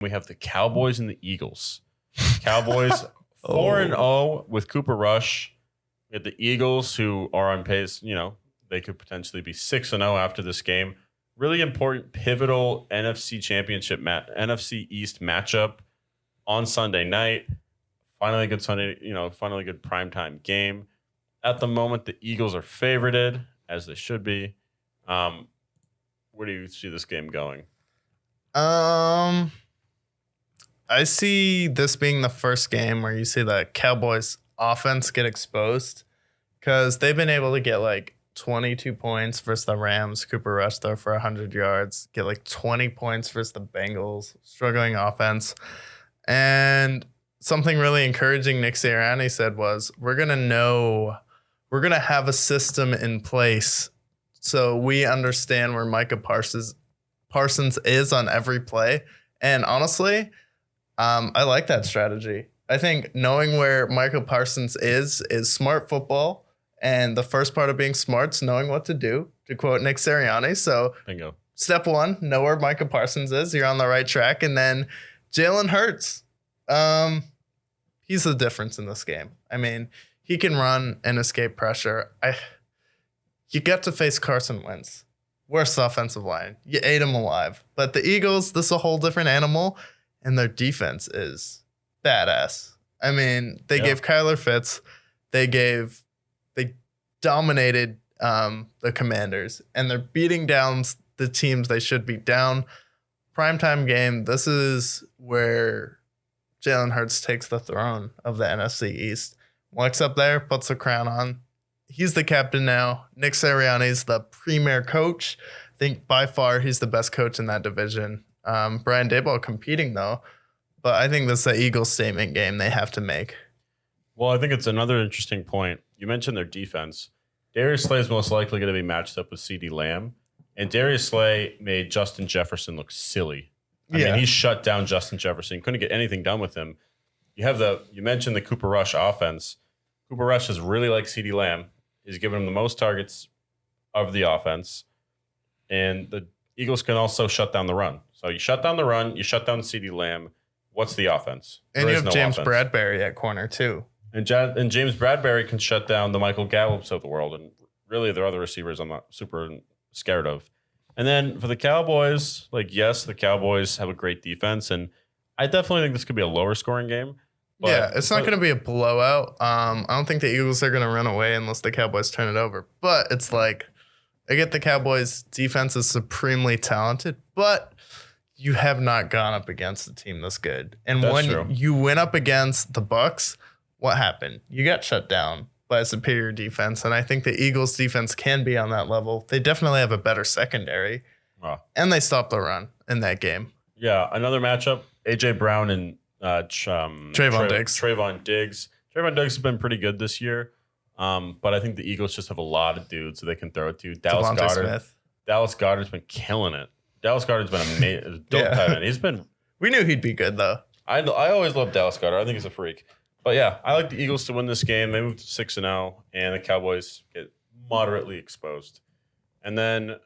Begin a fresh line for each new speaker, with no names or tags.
We have the Cowboys and the Eagles. Cowboys 4-0 with Cooper Rush. We have the Eagles, who are on pace. They could potentially be 6-0 after this game. Really important, pivotal NFC Championship NFC East matchup on Sunday night. Finally, a good Sunday. Finally, a good primetime game. At the moment, the Eagles are favorited, as they should be. Where do you see this game going?
I see this being the first game where you see the Cowboys offense get exposed because they've been able to get like 22 points versus the Rams. Cooper Rush throw for 100 yards, get like 20 points versus the Bengals. Struggling offense. And something really encouraging Nick Sirianni said was, we're going to have a system in place so we understand where Micah Parsons is on every play. And honestly, I like that strategy. I think knowing where Michael Parsons is smart football. And the first part of being smart is knowing what to do, to quote Nick Sirianni. So
bingo.
Step one, know where Michael Parsons is. You're on the right track. And then Jalen Hurts. He's the difference in this game. I mean, he can run and escape pressure. You get to face Carson Wentz. Worst offensive line. You ate him alive. But the Eagles, this is a whole different animal. And their defense is badass. I mean, they gave Kyler Fitz. They dominated the Commanders. And they're beating down the teams they should beat down. Primetime game, this is where Jalen Hurts takes the throne of the NFC East. Walks up there, puts the crown on. He's the captain now. Nick Sirianni's the premier coach. I think by far he's the best coach in that division. Brian Daboll competing, though. But I think this is the Eagles statement game they have to make.
Well, I think it's another interesting point. You mentioned their defense. Darius Slay is most likely going to be matched up with CeeDee Lamb. And Darius Slay made Justin Jefferson look silly. I mean, he shut down Justin Jefferson. Couldn't get anything done with him. You mentioned the Cooper Rush offense. Cooper Rush is really like CeeDee Lamb. He's given him the most targets of the offense. And the Eagles can also shut down the run. So you shut down the run, you shut down CeeDee Lamb. What's the offense?
And you have James Bradbury at corner, too.
And James Bradbury can shut down the Michael Gallups of the world. And really, there are other receivers I'm not super scared of. And then for the Cowboys, yes, the Cowboys have a great defense. And I definitely think this could be a lower scoring game.
But it's not going to be a blowout. I don't think the Eagles are going to run away unless the Cowboys turn it over. But it's like, I get the Cowboys' defense is supremely talented, but you have not gone up against a team this good. And when you went up against the Bucs, what happened? You got shut down by a superior defense. And I think the Eagles' defense can be on that level. They definitely have a better secondary. And they stopped the run in that game.
Yeah, another matchup, A.J. Brown and Trayvon Diggs. Trayvon Diggs has been pretty good this year. But I think the Eagles just have a lot of dudes that they can throw it to. Dallas Goedert's been killing it. Dallas Goedert's been amazing. We
knew he'd be good, though.
I always love Dallas Goedert. I think he's a freak. But yeah, I like the Eagles to win this game. They move to 6-0, and the Cowboys get moderately exposed. And then